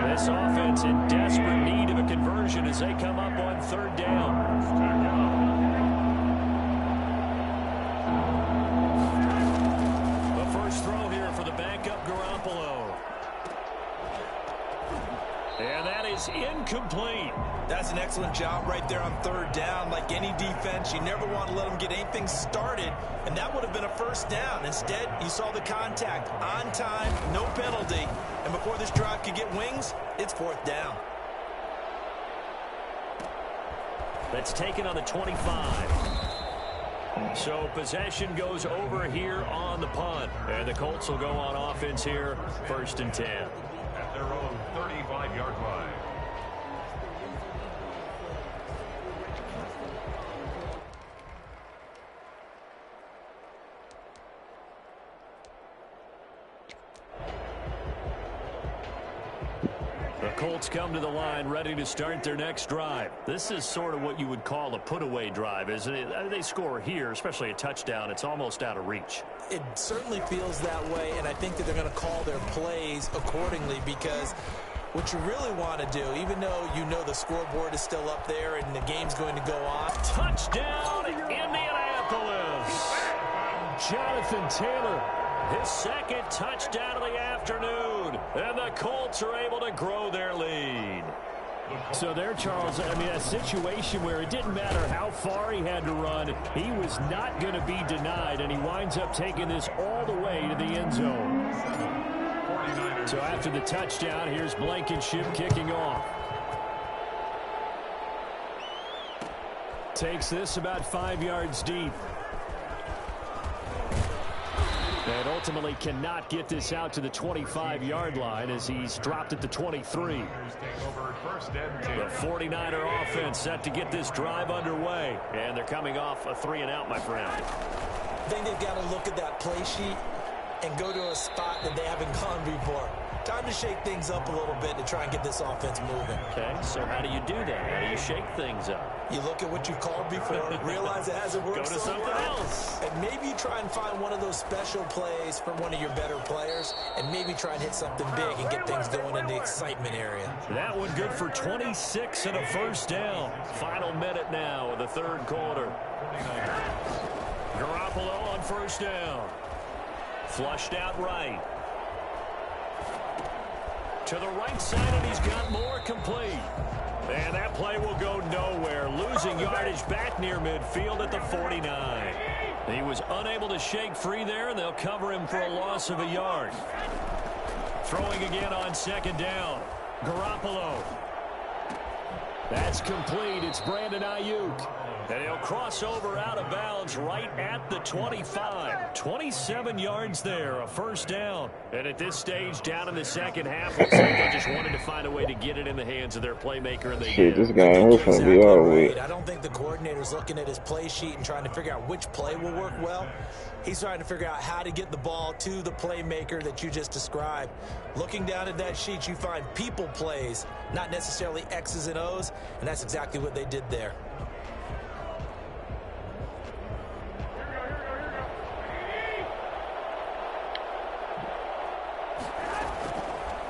This offense in desperate need of a conversion as they come up on third down. The first throw here for the backup Garoppolo. And that is incomplete. That's an excellent job right there on third down. Like any defense, you never want to let them get anything started, and that would have been a first down. Instead, you saw the contact on time, no penalty, and before this drive could get wings, it's fourth down. That's taken on the 25. So possession goes over here on the punt, and the Colts will go on offense here, 1st and 10. At their own 35-yard line. The Colts come to the line ready to start their next drive. This is sort of what you would call a put-away drive, isn't it? They score here, especially a touchdown. It's almost out of reach. It certainly feels that way, and I think that they're going to call their plays accordingly because what you really want to do, even though you know the scoreboard is still up there and the game's going to go on. Touchdown, Indianapolis! Jonathan Taylor, his second touchdown of the afternoon, and the Colts are able to grow their lead. So there, Charles, I mean, a situation where it didn't matter how far he had to run, he was not going to be denied, and he winds up taking this all the way to the end zone. So after the touchdown, here's Blankenship kicking off. Takes this about 5 yards deep. And ultimately cannot get this out to the 25-yard line as he's dropped at the 23. The 49er offense set to get this drive underway. And they're coming off a 3-and-out, my friend. I think they've got to look at that play sheet and go to a spot that they haven't gone before. Time to shake things up a little bit to try and get this offense moving. Okay, so how do you do that? How do you shake things up? You look at what you've called before, realize it hasn't worked Go to something else. And maybe you try and find one of those special plays from one of your better players, and maybe try and hit something big and get things going in the excitement area. That one good for 26 and a first down. Final minute now of the third quarter. Garoppolo on first down. Flushed out right. To the right side, and he's got more complete. And that play will go nowhere. Losing yardage back near midfield at the 49. He was unable to shake free there, and they'll cover him for a loss of a yard. Throwing again on second down. Garoppolo. That's complete. It's Brandon Ayuk. And he'll cross over out of bounds right at the 25. 27 yards there, a first down. And at this stage, down in the second half, looks like they just wanted to find a way to get it in the hands of their playmaker. And they did. This game was going to be all right. I don't think the coordinator's looking at his play sheet and trying to figure out which play will work well. He's trying to figure out how to get the ball to the playmaker that you just described. Looking down at that sheet, you find people plays, not necessarily X's and O's, and that's exactly what they did there.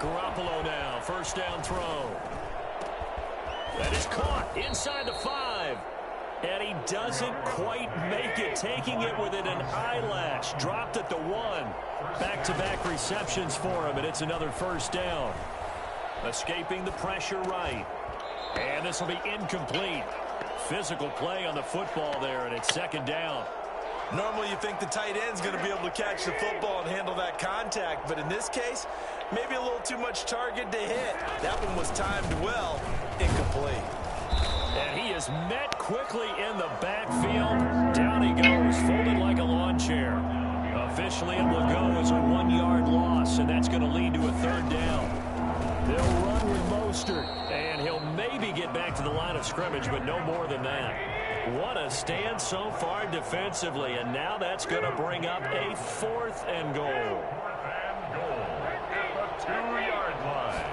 Garoppolo now, first down throw. That is caught inside the 5. And he doesn't quite make it, taking it within an eyelash. Dropped at the 1. Back-to-back receptions for him, and it's another first down. Escaping the pressure right. And this will be incomplete. Physical play on the football there, and it's second down. Normally you think the tight end's going to be able to catch the football and handle that contact, but in this case, maybe a little too much target to hit. That one was timed well, incomplete. And he is met quickly in the backfield. Down he goes, folded like a lawn chair. Officially, it will go as a 1-yard loss, and that's going to lead to a third down. They'll run with Mostert, and he'll maybe get back to the line of scrimmage, but no more than that. What a stand so far defensively, and now that's going to bring up a 4th and goal. At the 2-yard line.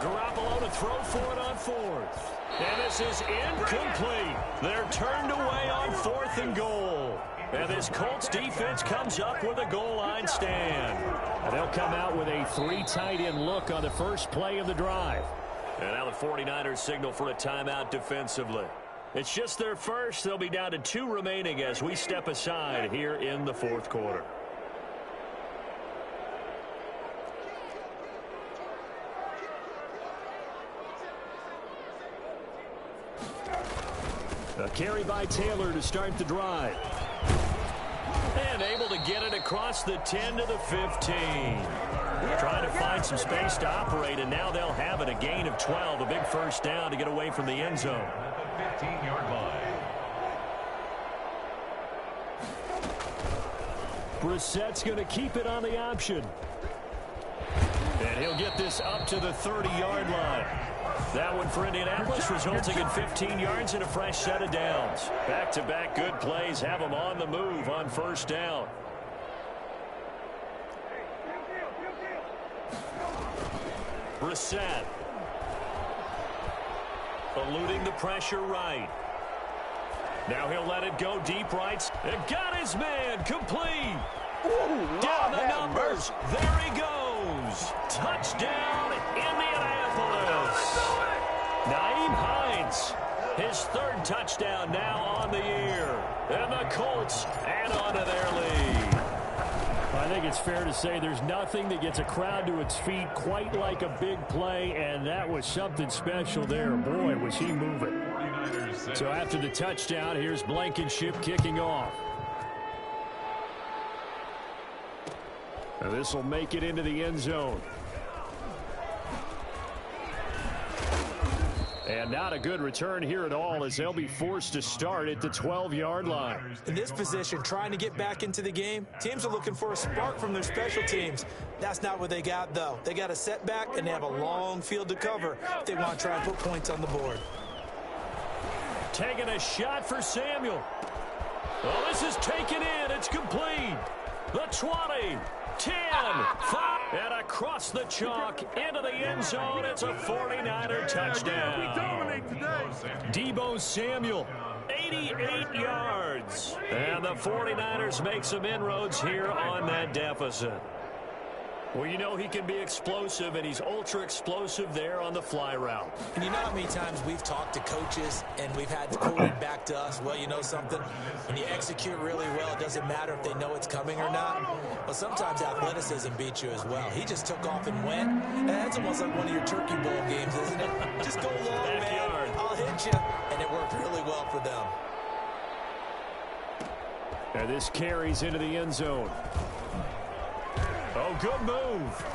Garoppolo to throw for it on 4th. And this is incomplete. They're turned away on 4th and goal. And this Colts defense comes up with a goal line stand. And they'll come out with a 3 tight end look on the first play of the drive. And now the 49ers signal for a timeout defensively. It's just their first. They'll be down to 2 remaining as we step aside here in the fourth quarter. A carry by Taylor to start the drive. And able to get it across the 10 to the 15. Trying to find some space to operate, and now they'll have it. A gain of 12, a big first down to get away from the end zone. At the 15-yard line. Brissett's going to keep it on the option. And he'll get this up to the 30-yard line. That one for Indianapolis, resulting in 15 yards and a fresh set of downs. Back-to-back good plays have them on the move on first down. Brissett. Eluding the pressure right. Now he'll let it go deep right. And got his man complete. Down the numbers. There he goes. Touchdown, Indianapolis. Nyheim Hines, his 3rd touchdown now on the year. And the Colts add on to their lead. I think it's fair to say there's nothing that gets a crowd to its feet quite like a big play, and that was something special there. Boy, was he moving. So after the touchdown, here's Blankenship kicking off. And this will make it into the end zone. And not a good return here at all, as they'll be forced to start at the 12-yard line. In this position, trying to get back into the game, teams are looking for a spark from their special teams. That's not what they got, though. They got a setback, and they have a long field to cover if they want to try and put points on the board. Taking a shot for Samuel. Oh, this is taken in. It's complete. The 20. 10, 5, and across the chalk into the end zone. It's a 49er touchdown. Deebo Samuel, 88 yards. And the 49ers make some inroads here on that deficit. Well, you know he can be explosive, and he's ultra-explosive there on the fly route. And you know how many times we've talked to coaches and we've had quoted back to us, well, you know something? When you execute really well, it doesn't matter if they know it's coming or not. Well, sometimes athleticism beats you as well. He just took off and went. And that's almost like one of your Turkey Bowl games, isn't it? Just go long, Backyard. man. I'll hit you. And it worked really well for them. And this carries into the end zone. Oh, good move.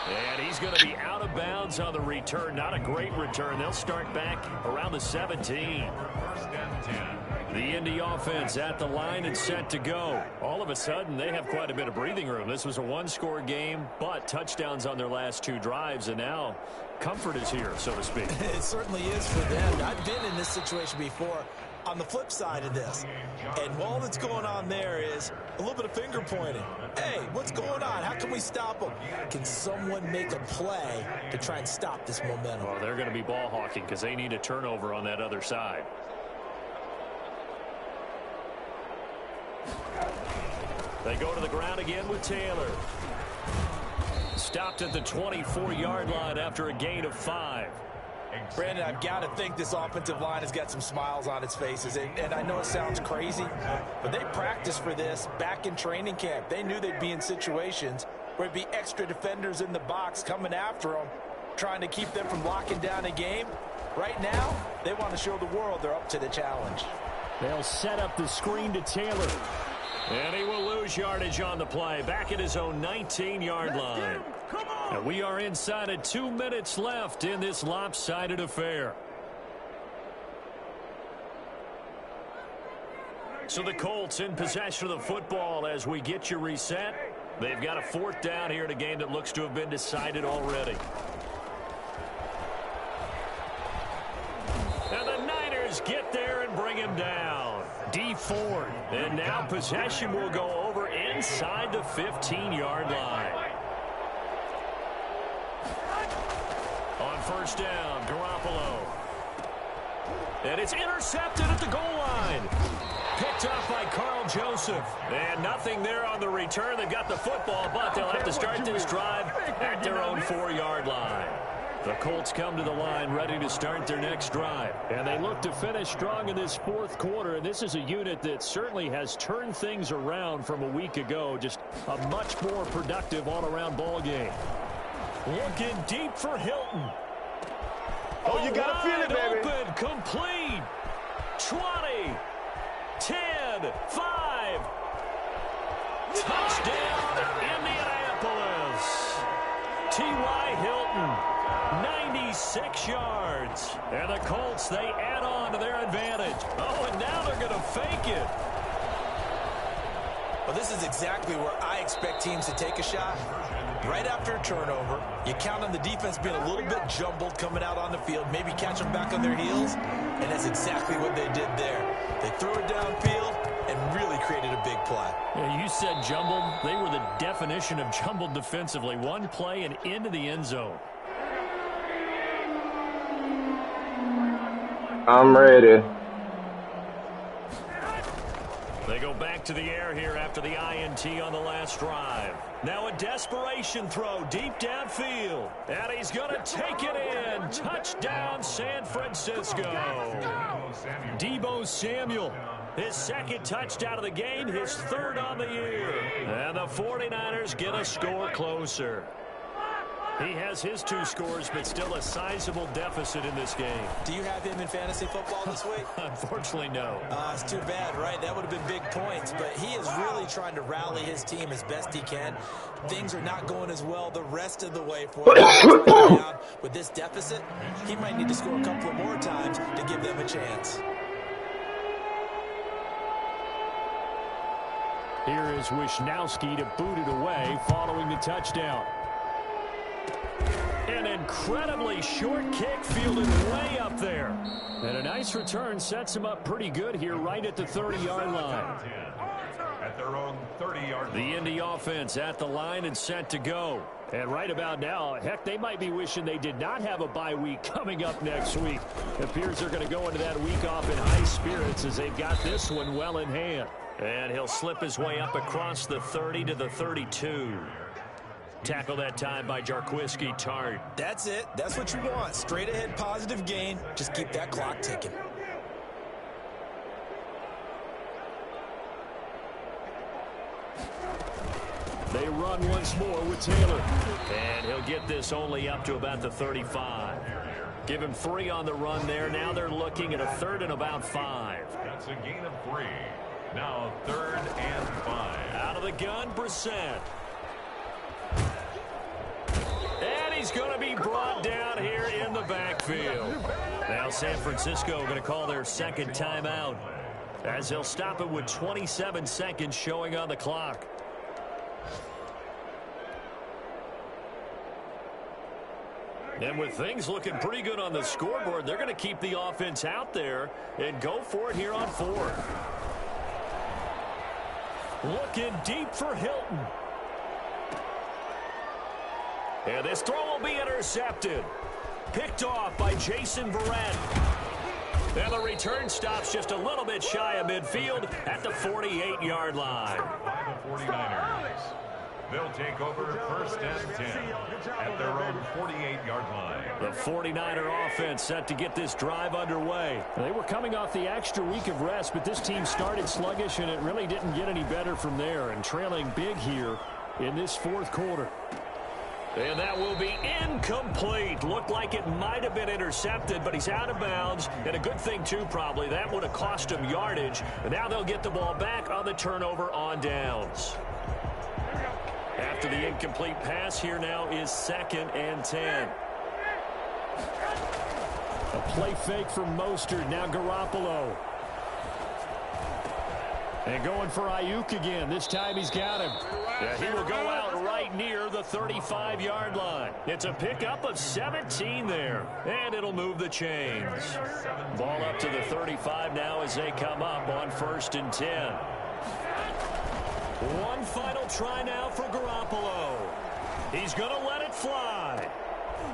And he's going to be out of bounds on the return. Not a great return. They'll start back around the 17. First and 10. The Indy offense at the line and set to go. All of a sudden, they have quite a bit of breathing room. This was a one-score game, but touchdowns on their last 2 drives, and now comfort is here, so to speak. It certainly is for them. I've been in this situation before on the flip side of this. And all that's going on there is a little bit of finger pointing. Hey, what's going on? How can we stop them? Can someone make a play to try and stop this momentum? Well, they're going to be ball hawking because they need a turnover on that other side. They go to the ground again with Taylor. Stopped at the 24-yard line after a gain of 5. Brandon, I've got to think this offensive line has got some smiles on its faces. And I know it sounds crazy, but they practiced for this back in training camp. They knew they'd be in situations where it'd be extra defenders in the box coming after them, trying to keep them from locking down a game. Right now, they want to show the world they're up to the challenge. They'll set up the screen to Taylor. And he will lose yardage on the play. Back at his own 19-yard line. And we are inside of 2 minutes left in this lopsided affair. So the Colts in possession of the football as we get you reset. They've got a 4th down here in a game that looks to have been decided already. And the Niners get there and bring him down. D Ford. And now possession will go over inside the 15-yard line. On first down, Garoppolo. And it's intercepted at the goal line. Picked off by Carl Joseph. And nothing there on the return. They've got the football, but they'll have to start this drive at their own 4-yard line. The Colts come to the line ready to start their next drive. And they look to finish strong in this fourth quarter. And this is a unit that certainly has turned things around from a week ago. Just a much more productive all-around ball game. Looking deep for Hilton. Oh, you got to feel it, baby. Open, complete. 20, 10, 5. Touchdown, Indianapolis. T.Y. Hilton, 96 yards. And the Colts, they add on to their advantage. Oh, and now they're going to fake it. Well, this is exactly where I expect teams to take a shot. Right after a turnover, you count on the defense being a little bit jumbled coming out on the field, maybe catch them back on their heels, and that's exactly what they did there. They threw it downfield and really created a big play. Yeah, you said jumbled. They were the definition of jumbled defensively. One play and into the end zone. I'm ready. They go back to the air here after the INT on the last drive. Now a desperation throw deep downfield. And he's going to take it in. Touchdown, San Francisco. Deebo Samuel, his second touchdown of the game, his third on the year. And the 49ers get a score closer. He has his 2 scores, but still a sizable deficit in this game. Do you have him in fantasy football this week? Unfortunately, no. It's too bad, right? That would have been big points, but he is really trying to rally his team as best he can. Things are not going as well the rest of the way for him. With this deficit, he might need to score a couple of more times to give them a chance. Here is Wisnowski to boot it away following the touchdown. An incredibly short kick fielded way up there. And a nice return sets him up pretty good here right at the 30-yard line. At their own 30-yard line. The Indy offense at the line and set to go. And right about now, heck, they might be wishing they did not have a bye week coming up next week. It appears they're going to go into that week off in high spirits as they've got this one well in hand. And he'll slip his way up across the 30 to the 32. Tackle that time by Jarquiski Tart. That's it. That's what you want. Straight ahead positive gain. Just keep that clock ticking. They run once more with Taylor. And he'll get this only up to about the 35. Give him 3 on the run there. Now they're looking at a 3rd and about 5. That's a gain of 3. Now 3rd and 5. Out of the gun, Brissett. And he's going to be brought down here in the backfield. Now San Francisco going to call their second timeout as he'll stop it with 27 seconds showing on the clock. And with things looking pretty good on the scoreboard, they're going to keep the offense out there and go for it here on 4th. Looking deep for Hilton. And this throw will be intercepted. Picked off by Jason Verrett. And the return stops just a little bit shy of midfield at the 48-yard line. By the 49ers. They'll take over 1st and 10 at their own 48-yard line. The 49er offense set to get this drive underway. They were coming off the extra week of rest, but this team started sluggish, and it really didn't get any better from there. And trailing big here in this 4th quarter. And that will be incomplete. Looked like it might have been intercepted, but he's out of bounds. And a good thing, too, probably. That would have cost him yardage. And now they'll get the ball back on the turnover on downs. After the incomplete pass, here now is 2nd and 10. A play fake from Mostert. Now Garoppolo. And going for Ayuk again. This time he's got him. Yeah, he will go out right near the 35-yard line. It's a pickup of 17 there. And it'll move the chains. Ball up to the 35 now as they come up on 1st and 10. One final try now for Garoppolo. He's going to let it fly.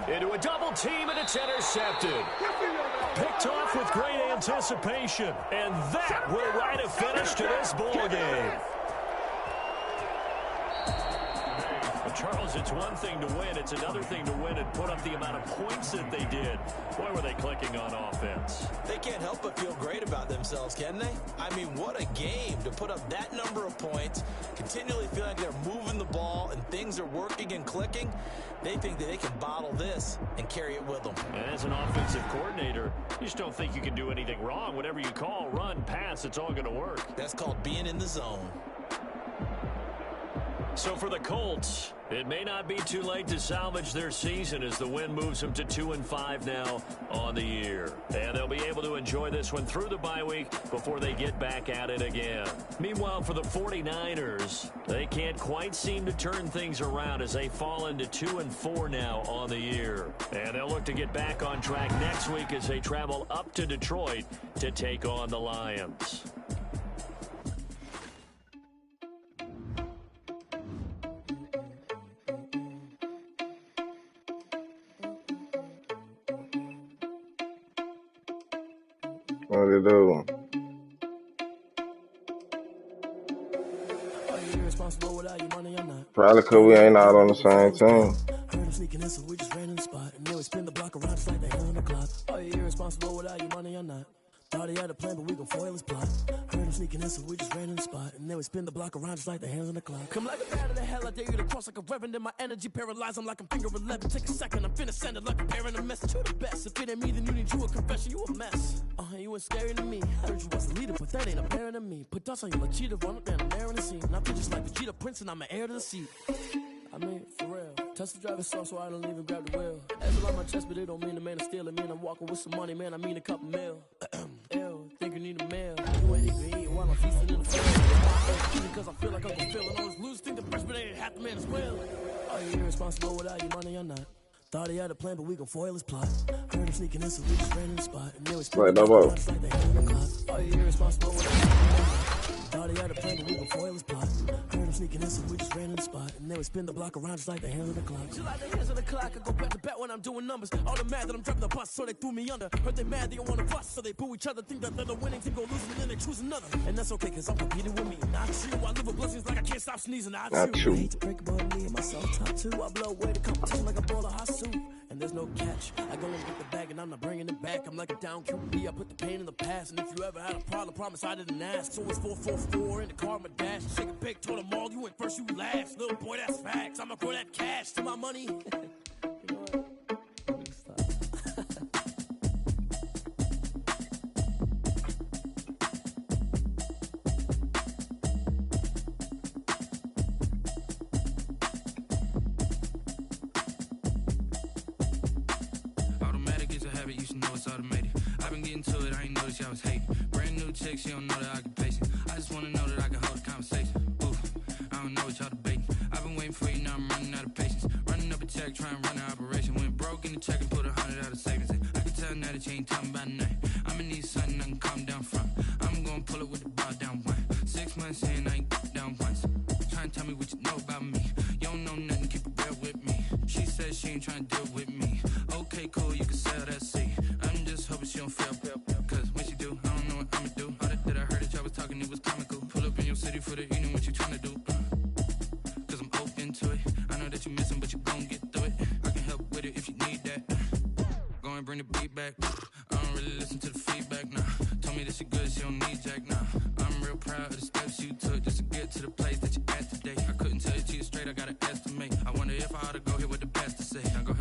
Into a double team, and it's intercepted. Picked off with great anticipation. And that will write a finish to this ball game. Charles, it's one thing to win. It's another thing to win and put up the amount of points that they did. Boy, were they clicking on offense. They can't help but feel great about themselves, can they? I mean, what a game to put up that number of points, continually feel like they're moving the ball and things are working and clicking. They think that they can bottle this and carry it with them. And as an offensive coordinator, you just don't think you can do anything wrong. Whatever you call, run, pass, it's all going to work. That's called being in the zone. So for the Colts, it may not be too late to salvage their season as the win moves them to 2-5 now on the year. And they'll be able to enjoy this one through the bye week before they get back at it again. Meanwhile, for the 49ers, they can't quite seem to turn things around as they fall into 2-4 now on the year. And they'll look to get back on track next week as they travel up to Detroit to take on the Lions. What do you do? Probably because we ain't out on the same team. Heard him sneaking in, so we just ran in the spot. And then we spin the block around just like they hell on the clock. Are you irresponsible without your money or not? Thought he had a plan, but we gon' foil his plot. Heard him sneaking in, so we just ran in the spot. And then we spin the block around just like the hands on the clock. Come like a bat of the hell, I dare you to cross like a reverend. In my energy paralyzed, I'm like I'm finger 11. Take a second, I'm finna send it like a parent a message. You the best, if it ain't me, then you need you a confession. You a mess. You ain't scary to me. Heard you was a leader, but that ain't apparent to me. Put dust on you like cheetah, run up down the air in the scene. I feel just like Vegeta Prince, and I'm an heir to the seat. I mean, for real. Touch the driver's soft, so I don't even grab the wheel. As on my chest, but it don't mean the man is stealing. Man, I'm walking with some money, man. I mean a couple mil. Ew, think you need a meal. You ain't even eating while I'm feasting in the field. Because I feel like I'm feeling all this losers think the freshman ain't half the man as well. Are you irresponsible without your money or not? Thought he had a plan, but we gon' foil his plot. Heard him sneaking in, so we just ran in the spot. And then we spent the block just like they hell on the clock. Are you irresponsible without your money or not? Thought he had a plan, but we gon' foil his plot. Heard him sneaking in, so we just ran in the spot. And then we spin the block around just like the hands on the clock. Just like the hands on the clock, I go back to back when I'm doing numbers. All the mad that I'm driving the bus, so they threw me under. Heard they mad, they don't wanna bust, so they boo each other. Think that they're the winning team, go losing, and then they choose another. And that's okay, cause I'm competing with me. Not true, I live with blessings like I can't stop sneezing. Not true. I hate to break above me and myself top two. I blow away the competition like a bowl of hot soup. And there's no catch. I go and get the bag and I'm not bringing it back. I'm like a down QB. I put the pain in the past. And if you ever had a problem, promise I didn't ask. So it's 444 in the car, my dash. Shake a big, told them all, you went first, you last. Little boy, that's facts. I'ma grow that cash to my money. You know what? You should know it's automated. I've been getting to it, I ain't noticed y'all was hating. Brand new chick, she don't know the occupation. I just wanna know that I can hold a conversation. Ooh, I don't know what y'all debating. I've been waiting for you, now I'm running out of patience. Running up a check, trying to run an operation. Went broke in the check and put 100 out of savings in. I can tell now that you ain't talking about nothing. I'ma need something I can calm down from. I'm gonna pull it with the bar down one. 6 months in, I ain't down once. Trying to tell me what you know about me. You don't know nothing, keep it real with me. She said she ain't trying to deal with me. Okay, cool, you can sell that seat. I'm just hoping she don't fail. Cause when she do, I don't know what I'ma do. All that I heard that y'all was talking, it was comical. Pull up in your city for the evening, what you tryna do? Cause I'm open to it. I know that you missing, but you gon' get through it. I can help with it if you need that. Go and bring the beat back. I don't really listen to the feedback, nah. Told me that she good, she don't need jack, nah. I'm real proud of the steps you took just to get to the place that you at today. I couldn't tell you to you straight, I gotta estimate. I wonder if I ought to go here with the best to say. Now go